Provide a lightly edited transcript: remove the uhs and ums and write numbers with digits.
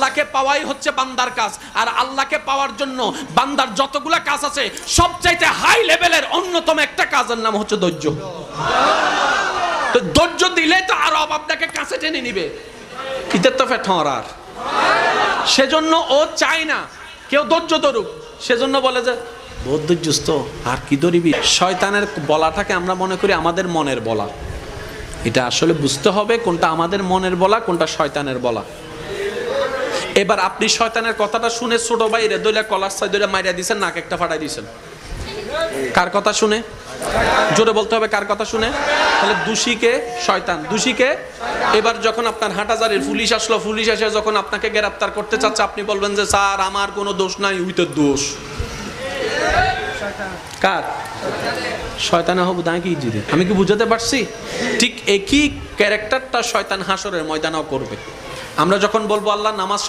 আল্লাহকে পাওয়াই হচ্ছে বান্দার কাজ। আর আল্লাহকে পাওয়ার জন্য বান্দার যতগুলা কাজ আছে সবচাইতে হাই লেভেলের অন্যতম একটা কাজের নাম হচ্ছে ধৈর্য। তো ধৈর্য দিলে তো আরো আপনাকে কাছে টেনে নিবে। ইতের তো ফেটরার, সেজন্য ও চায় না কেউ ধৈর্য ধরুক। সেজন্য বলে যে বহুত ধৈর্যস্ত, আর কি ধরিবি। শয়তানের বলাটাকে আমরা মনে করি আমাদের মনের বলা। এটা আসলে বুঝতে হবে কোনটা আমাদের মনের বলা, কোনটা শয়তানের বলা। এবার আপনি শয়তানের কথাটা শুনে ছোট ভাইরে দইলা কলার সাইড দইলা মাইরা দিয়েছেন, নাক একটা ফাটাই দিয়েছেন। কার কথা শুনে? জোরে বলতে হবে, কার কথা শুনে? তাহলে দোষীকে শয়তান, দোষীকে। এবার যখন আপনার হাটহাজারির পুলিশ আসলো, পুলিশ এসে যখন আপনাকে গ্রেফতার করতে চাচ্ছে, আপনি বলবেন যে স্যার আমার কোনো দোষ নাই, উইতের দোষ। কার? শয়তানে হবু দাঁড়িয়ে কি জিরে। আমি কি বুঝাতে পারছি? ঠিক একই ক্যারেক্টারটা শয়তান হাসরের ময়দানেও করবে। আমরা যখন বলবো আল্লাহ নামাজ